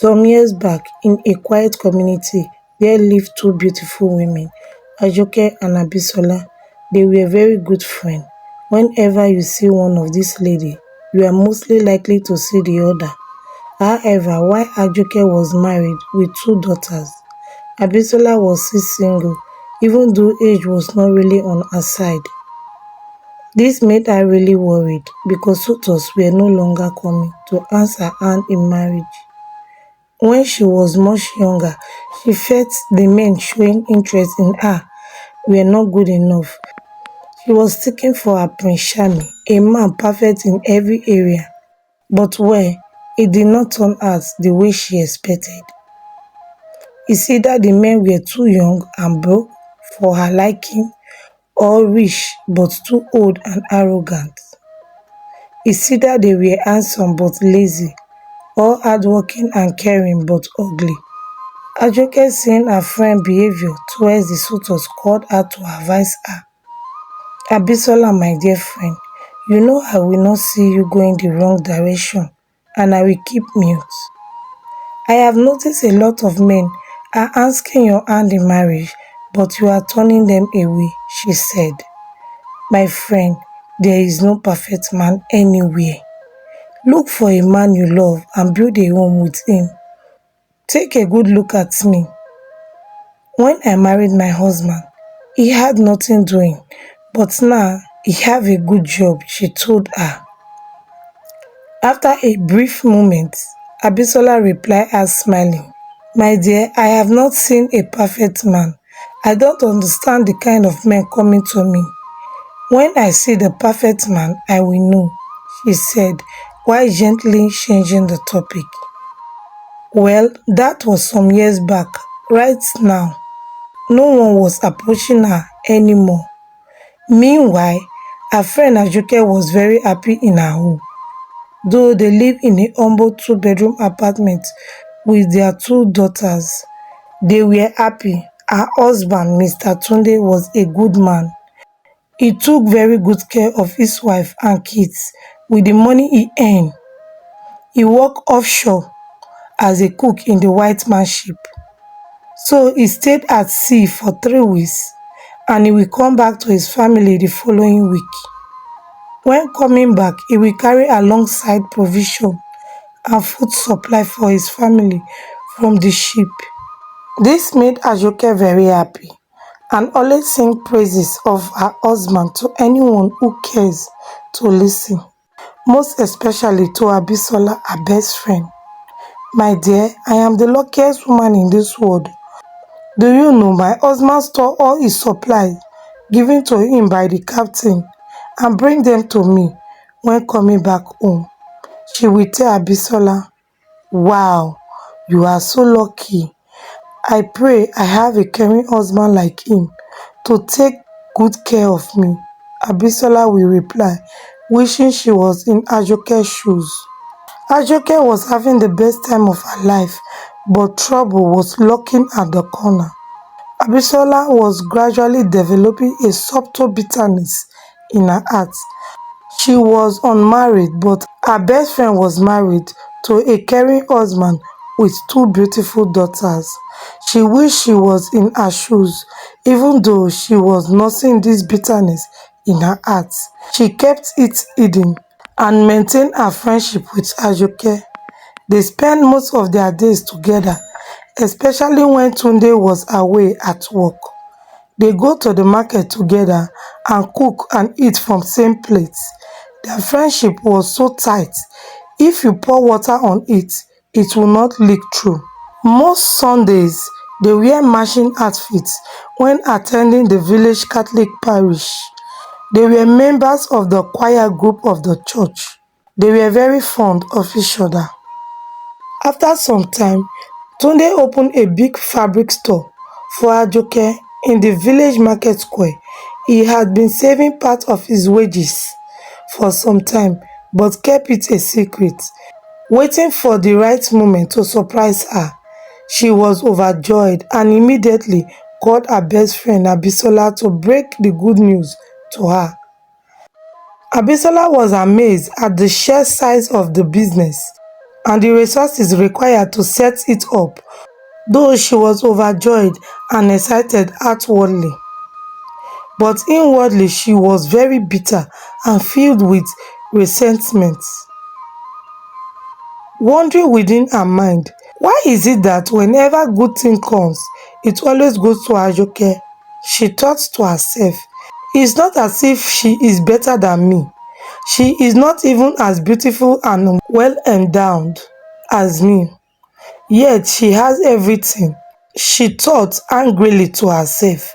Some years back, in a quiet community, there lived two beautiful women, Ajoke and Abisola. They were very good friends. Whenever you see one of these ladies, you are mostly likely to see the other. However, while Ajoke was married with two daughters, Abisola was still single, even though age was not really on her side. This made her really worried because suitors were no longer coming to ask her hand in marriage. When she was much younger, she felt the men showing interest in her were not good enough. She was seeking for her Prince Charming, a man perfect in every area, but well, it did not turn out the way she expected. It's either the men were too young and broke for her liking, or rich but too old and arrogant. It's either they were handsome but lazy, or hardworking and caring but ugly. Ajoke, seeing her friend behavior towards the suitors, called her to advise her. Abisola, my dear friend, you know I will not see you going the wrong direction and I will keep mute. I have noticed a lot of men are asking your hand in marriage, but you are turning them away, she said. My friend, there is no perfect man anywhere. Look for a man you love and build a home with him. Take a good look at me. When I married my husband, he had nothing doing, but now he have a good job, she told her. After a brief moment, Abisola replied her smiling. My dear, I have not seen a perfect man. I don't understand the kind of men coming to me. When I see the perfect man, I will know, she said, while gently changing the topic. Well, that was some years back. Right now, no one was approaching her anymore. Meanwhile, her friend Ajoke was very happy in her home. Though they live in a humble two-bedroom apartment with their two daughters, they were happy. Her husband, Mr. Tunde, was a good man. He took very good care of his wife and kids with the money he earned. He worked offshore as a cook in the white man's ship. So he stayed at sea for 3 weeks and he will come back to his family the following week. When coming back, he will carry alongside provision and food supply for his family from the ship. This made Ajoke very happy and always sing praises of her husband to anyone who cares to listen, most especially to Abisola, her best friend. My dear, I am the luckiest woman in this world. Do you know my husband store all his supplies given to him by the captain and bring them to me when coming back home? She will tell Abisola, wow, you are so lucky. I pray I have a caring husband like him to take good care of me. Abisola will reply, wishing she was in Ajoke's shoes. Ajoke was having the best time of her life, but trouble was lurking at the corner. Abisola was gradually developing a subtle bitterness in her heart. She was unmarried, but her best friend was married to a caring husband with two beautiful daughters. She wished she was in her shoes, even though she was nursing this bitterness in her heart. She kept it hidden and maintained her friendship with Ajoke. They spent most of their days together, especially when Tunde was away at work. They go to the market together and cook and eat from same plates. Their friendship was so tight, if you pour water on it, it will not leak through. Most Sundays, they wear matching outfits when attending the village Catholic parish. They were members of the choir group of the church. They were very fond of each other. After some time, Tunde opened a big fabric store for Ajoke in the village market square. He had been saving part of his wages for some time but kept it a secret, waiting for the right moment to surprise her. She was overjoyed and immediately called her best friend Abisola to break the good news to her. Abisola was amazed at the sheer size of the business. and the resources required to set it up, though she was overjoyed and excited outwardly. But inwardly she was very bitter and filled with resentment. Wondering within her mind, why is it that whenever good thing comes, it always goes to Ajoke? She thought to herself, it's not as if she is better than me. She is not even as beautiful and well endowed as me. Yet she has everything. She thought angrily to herself,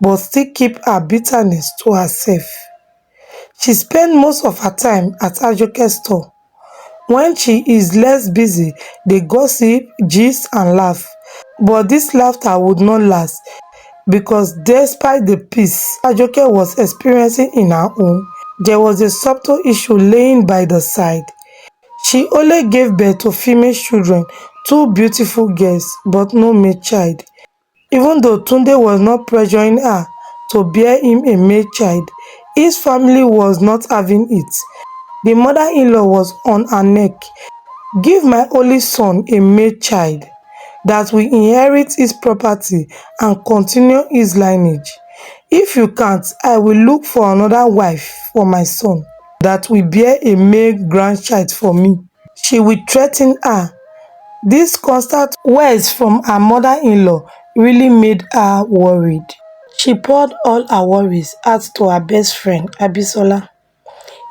but still keep her bitterness to herself. She spent most of her time at Ajoke's store. When she is less busy, they gossip, gist and laugh. But this laughter would not last because despite the peace Ajoke was experiencing in her home, there was a subtle issue laying by the side. She only gave birth to female children, two beautiful girls, but no male child. Even though Tunde was not pressuring her to bear him a male child, his family was not having it. The mother-in-law was on her neck. Give my only son a male child that will inherit his property and continue his lineage. If you can't, I will look for another wife for my son that will bear a male grandchild for me. She will threaten her. These constant words from her mother-in-law really made her worried. She poured all her worries out to her best friend, Abisola.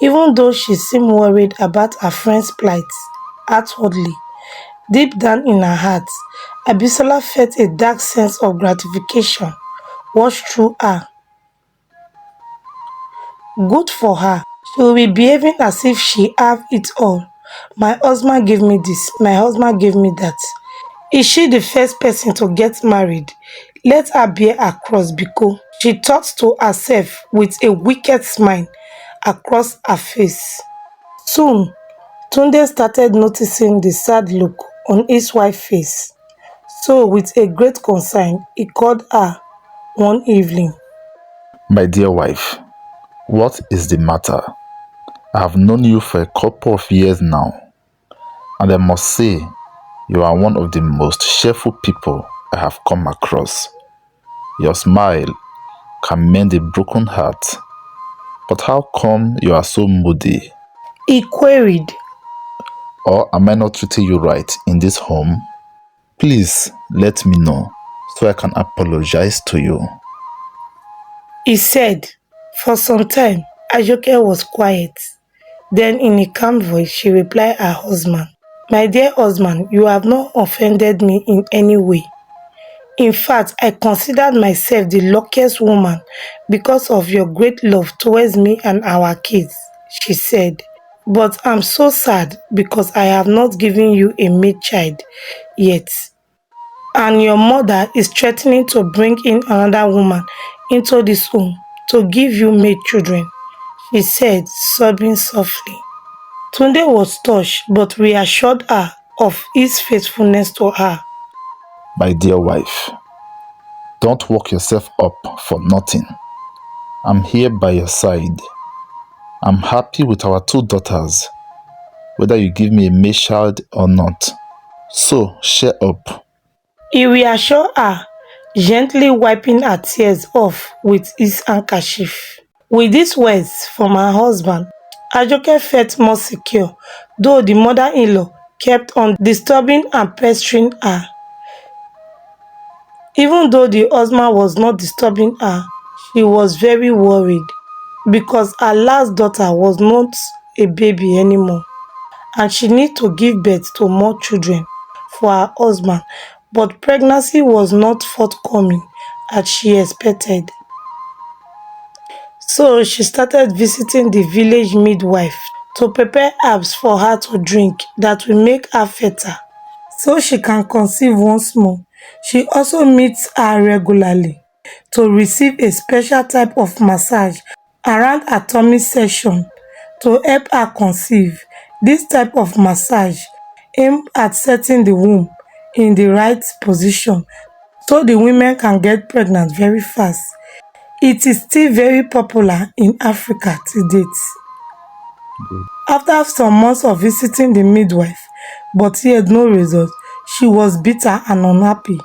Even though she seemed worried about her friend's plight outwardly, deep down in her heart, Abisola felt a dark sense of gratification wash through her. Good for her. She will be behaving as if she have it all. My husband gave me this, my husband gave me that. Is she the first person to get married? Let her bear her cross, Biko. She thought to herself with a wicked smile across her face. Soon, Tunde started noticing the sad look on his wife's face. So, with a great concern, he called her one evening. My dear wife, what is the matter? I have known you for a couple of years now, and I must say, you are one of the most cheerful people I have come across. Your smile can mend a broken heart. But how come you are so moody? He queried. Or am I not treating you right in this home? Please let me know so I can apologize to you. He said. For some time, Ajoke was quiet. Then in a calm voice, she replied her husband, my dear husband, you have not offended me in any way. In fact, I considered myself the luckiest woman because of your great love towards me and our kids, she said. But I'm so sad because I have not given you a male child yet. And your mother is threatening to bring in another woman into this home to give you male children, she said, sobbing softly. Tunde was touched but reassured her of his faithfulness to her. My dear wife, don't work yourself up for nothing. I'm here by your side. I'm happy with our two daughters, whether you give me a male child or not. So, share up. He reassured her, gently wiping her tears off with his handkerchief. With these words from her husband, Ajoke felt more secure, though the mother-in-law kept on disturbing and pestering her. Even though the husband was not disturbing her, she was very worried because her last daughter was not a baby anymore and she needed to give birth to more children for her husband, but pregnancy was not forthcoming as she expected. So she started visiting the village midwife to prepare herbs for her to drink that will make her fertile so she can conceive once more. She also meets her regularly to receive a special type of massage around her tummy section to help her conceive. This type of massage aimed at setting the womb in the right position so the women can get pregnant very fast. It is still very popular in Africa to date. After some months of visiting the midwife, but yet no result. She was bitter and unhappy.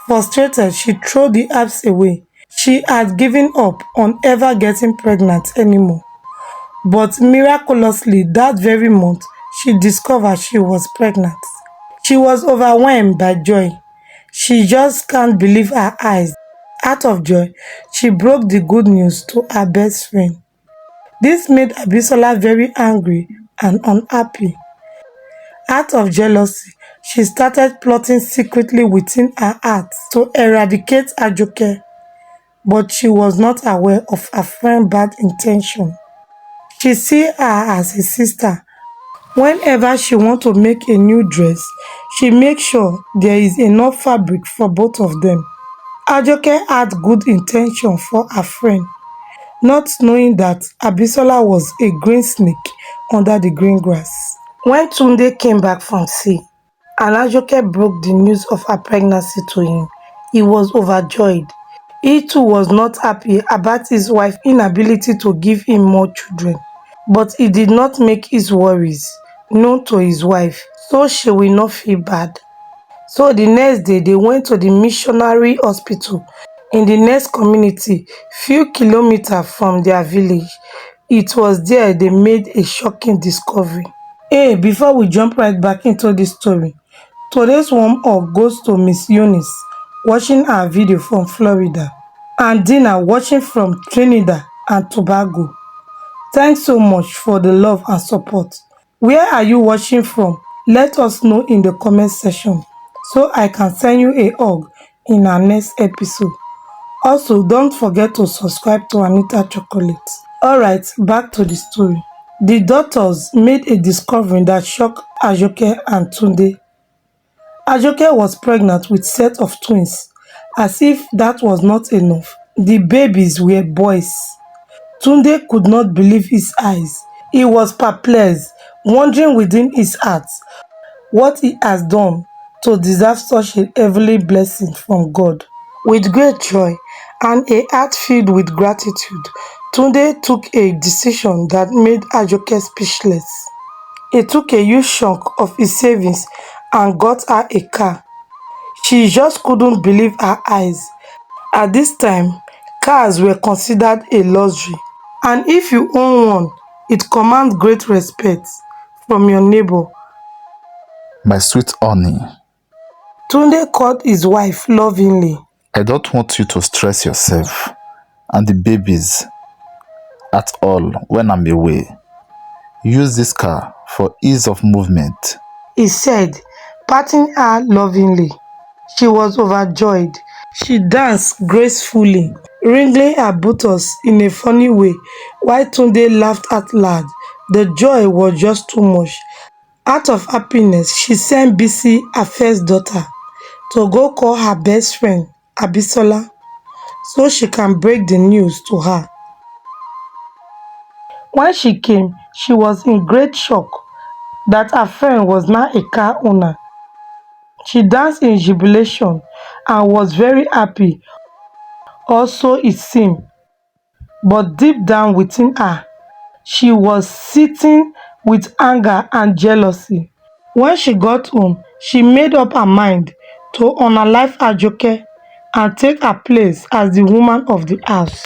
Frustrated, she threw the herbs away. She had given up on ever getting pregnant anymore. But miraculously, that very month, she discovered she was pregnant. She was overwhelmed by joy. She just can't believe her eyes. Out of joy, she broke the good news to her best friend. This made Abisola very angry and unhappy. Out of jealousy, she started plotting secretly within her heart to eradicate Ajoke, but she was not aware of her friend's bad intention. She see her as a sister. Whenever she wants to make a new dress, she makes sure there is enough fabric for both of them. Ajoke had good intention for her friend, not knowing that Abisola was a green snake under the green grass. When Tunde came back from sea, and Ajoke broke the news of her pregnancy to him, he was overjoyed. He too was not happy about his wife's inability to give him more children, but he did not make his worries known to his wife so she will not feel bad. So the next day they went to the missionary hospital in the next community, few kilometers from their village. It was there they made a shocking discovery. Hey, before we jump right back into this story, today's warm up goes to Miss Eunice watching our video from Florida and Dina watching from Trinidad and Tobago. Thanks so much for the love and support. Where are you watching from? Let us know in the comment section so I can send you a hug in our next episode. Also, don't forget to subscribe to Anita Chocolate. Alright, back to the story. The doctors made a discovery that shocked Ajoke and Tunde. Ajoke was pregnant with a set of twins. As if that was not enough, the babies were boys. Tunde could not believe his eyes. He was perplexed, wondering within his heart what he has done to deserve such a heavenly blessing from God. With great joy and a heart filled with gratitude, Tunde took a decision that made Ajoke speechless. He took a huge chunk of his savings and got her a car. She just couldn't believe her eyes. At this time, cars were considered a luxury, and if you own one, it commands great respect from your neighbor. My sweet honey, Tunde called his wife lovingly. I don't want you to stress yourself and the babies at all when I'm away. Use this car for ease of movement. He said, patting her lovingly. She was overjoyed. She danced gracefully, wriggling her buttocks in a funny way while Tunde laughed out loud. The joy was just too much. Out of happiness, she sent Bisi, her first daughter, to go call her best friend, Abisola, so she can break the news to her. When she came, she was in great shock that her friend was now a car owner. She danced in jubilation and was very happy, also it seemed, but deep down within her, she was seething with anger and jealousy. When she got home, she made up her mind to unalive Ajoke and take her place as the woman of the house.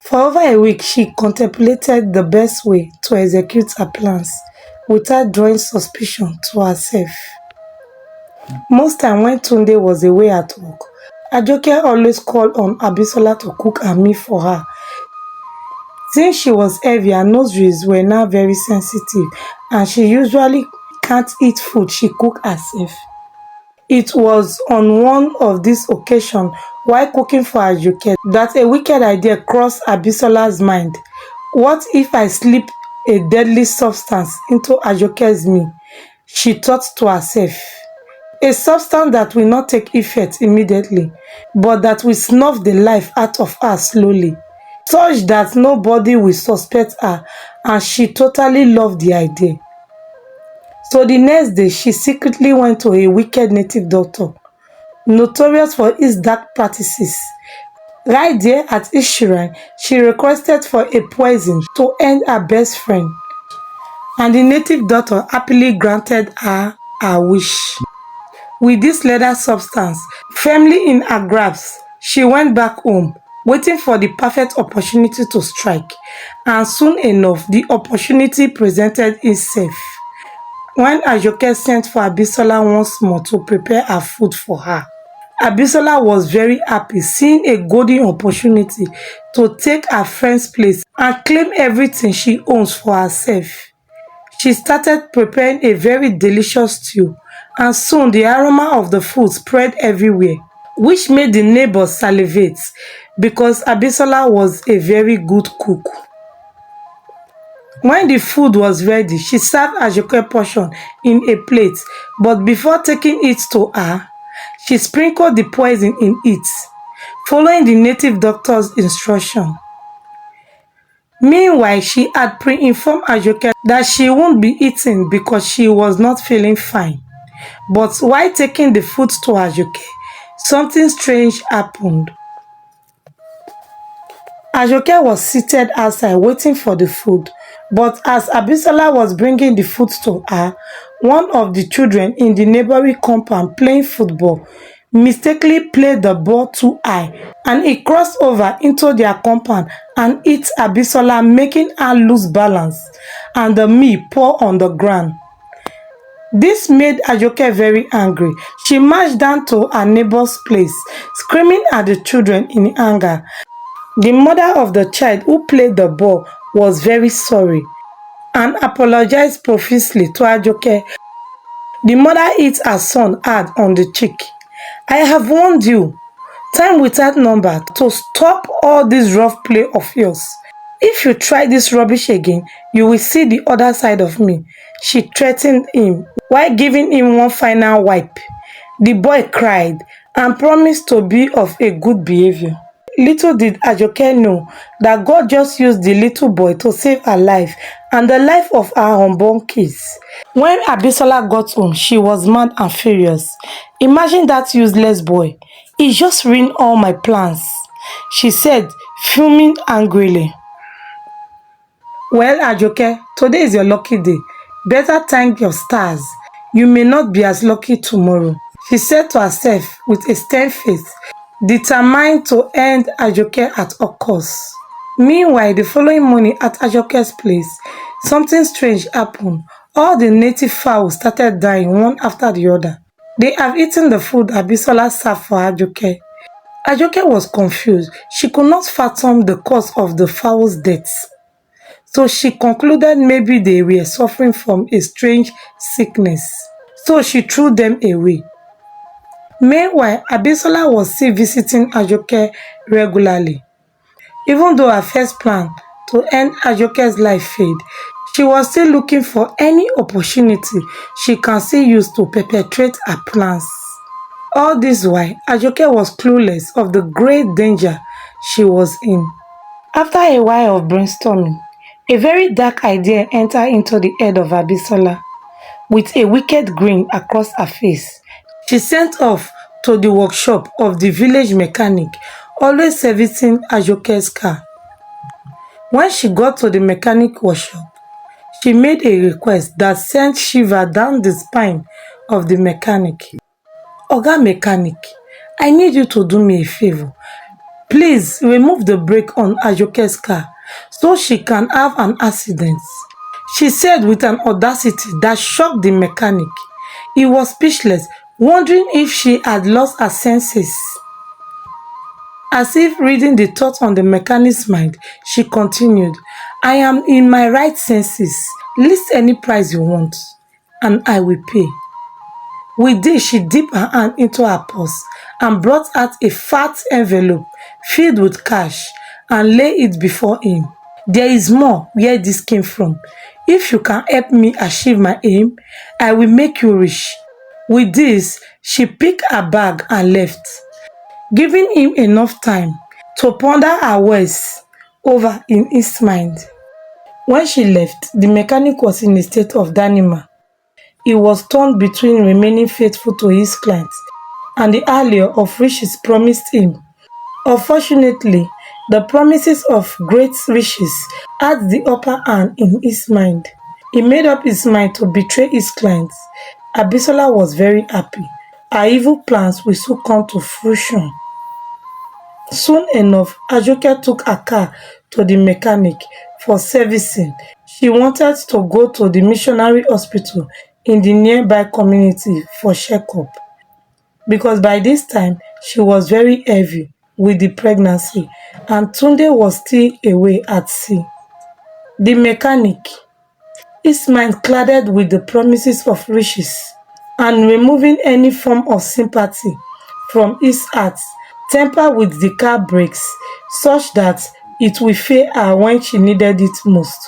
For over a week, she contemplated the best way to execute her plans without drawing suspicion to herself. Most time when Tunde was away at work, Ajoke always called on Abisola to cook a meal for her. Since she was heavy, her nostrils were now very sensitive and she usually can't eat food she cooked herself. It was on one of these occasions while cooking for Ajoke that a wicked idea crossed Abisola's mind. What if I slip a deadly substance into Ajoke's meal? She thought to herself. A substance that will not take effect immediately, but that will snuff the life out of her slowly, such that nobody will suspect her, and she totally loved the idea. So the next day, she secretly went to a wicked native doctor, notorious for his dark practices. Right there at his shrine, she requested for a poison to end her best friend. and the native doctor happily granted her wish. With this leather substance firmly in her grasp, she went back home, waiting for the perfect opportunity to strike. And soon enough, the opportunity presented itself when Ajoke sent for Abisola once more to prepare her food for her. Abisola was very happy seeing a golden opportunity to take her friend's place and claim everything she owns for herself. She started preparing a very delicious stew, and soon the aroma of the food spread everywhere, which made the neighbors salivate because Abisola was a very good cook. When the food was ready, she served Ajoke portion in a plate, but before taking it to her, she sprinkled the poison in it, following the native doctor's instruction. Meanwhile, she had pre-informed Ajoke that she won't be eating because she was not feeling fine. But while taking the food to Ajoke, something strange happened. Ajoke was seated outside waiting for the food, but as Abisola was bringing the food to her, one of the children in the neighboring compound playing football mistakenly played the ball too high and it crossed over into their compound and hit Abisola, making her lose balance and the meal pour on the ground. This made Ajoke very angry. She marched down to her neighbor's place, screaming at the children in anger. The mother of the child who played the ball was very sorry and apologized profusely to Ajoke. The mother hit her son hard on the cheek. "I have warned you, time without number, to stop all this rough play of yours. If you try this rubbish again, you will see the other side of me," she threatened him while giving him one final wipe. The boy cried and promised to be of a good behavior. Little did Ajoke know that God just used the little boy to save her life and the life of her unborn kids. When Abisola got home, she was mad and furious. "Imagine that useless boy. He just ruined all my plans," she said, fuming angrily. "Well, Ajoke, today is your lucky day. Better thank your stars. You may not be as lucky tomorrow," she said to herself with a stern face, determined to end Ajoke at all costs. Meanwhile, the following morning at Ajoke's place, something strange happened. All the native fowls started dying one after the other. They have eaten the food Abisola served for Ajoke. Ajoke was confused. She could not fathom the cause of the fowls' deaths. So she concluded maybe they were suffering from a strange sickness. So she threw them away. Meanwhile, Abisola was still visiting Ajoke regularly. Even though her first plan to end Ajoke's life failed, she was still looking for any opportunity she can still use to perpetrate her plans. All this while, Ajoke was clueless of the great danger she was in. After a while of brainstorming, a very dark idea entered into the head of Abisola. With a wicked grin across her face, she sent off to the workshop of the village mechanic, always servicing Ajoke's car. When she got to the mechanic workshop, she made a request that sent shiver down the spine of the mechanic. "Oga mechanic, I need you to do me a favor. Please remove the brake on Ajoke's car so she can have an accident," she said with an audacity that shocked the mechanic. He was speechless, wondering if she had lost her senses. As if reading the thought on the mechanic's mind, she continued, "I am in my right senses. List any price you want, and I will pay." With this, she dipped her hand into her purse and brought out a fat envelope filled with cash and laid it before him. "There is more where this came from. If you can help me achieve my aim, I will make you rich." With this, she picked her bag and left, giving him enough time to ponder her words over in his mind. When she left, the mechanic was in a state of dilemma. He was torn between remaining faithful to his clients and the allure of riches promised him. Unfortunately, the promises of great riches had the upper hand in his mind. He made up his mind to betray his clients. Abisola was very happy. Her evil plans will soon come to fruition. Soon enough, Ajoke took her car to the mechanic for servicing. She wanted to go to the missionary hospital in the nearby community for checkup because by this time she was very heavy with the pregnancy and Tunde was still away at sea. The mechanic, his mind clouded with the promises of riches and removing any form of sympathy from his heart, tempered with the car brakes such that it will fail her when she needed it most.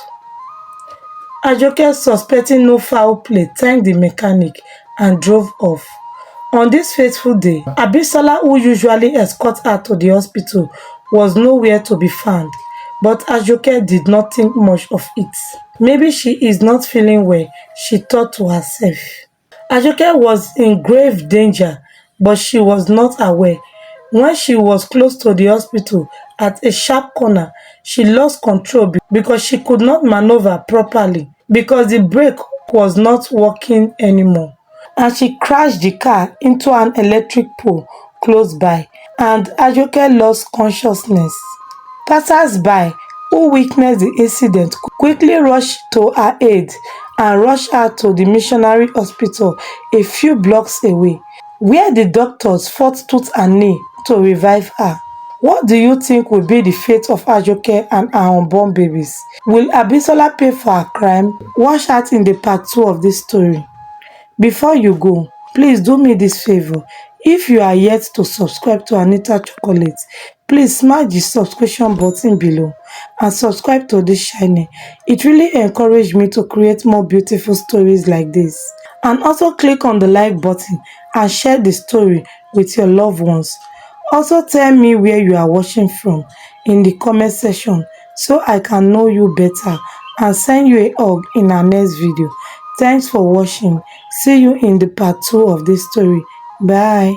Ajoke, suspecting no foul play, thanked the mechanic and drove off. On this fateful day, Abisola, who usually escorts her to the hospital, was nowhere to be found. But Ajoke did not think much of it. Maybe she is not feeling well, she thought to herself. Ajoke was in grave danger, but she was not aware. When she was close to the hospital at a sharp corner, she lost control because she could not maneuver properly because the brake was not working anymore. And she crashed the car into an electric pole close by, and Ajoke lost consciousness. Passers-by who witnessed the incident quickly rushed to her aid and rushed her to the missionary hospital a few blocks away, where the doctors fought tooth and nail to revive her. What do you think will be the fate of Ajoke and her unborn babies? Will Abisola pay for her crime? Watch out in the part 2 of this story. Before you go, please do me this favor. If you are yet to subscribe to Anita Chocolate, please smash the subscription button below and subscribe to this channel. It really encourages me to create more beautiful stories like this. And also click on the like button and share the story with your loved ones. Also tell me where you are watching from in the comment section so I can know you better and send you a hug in our next video. Thanks for watching. See you in the part 2 of this story. Bye.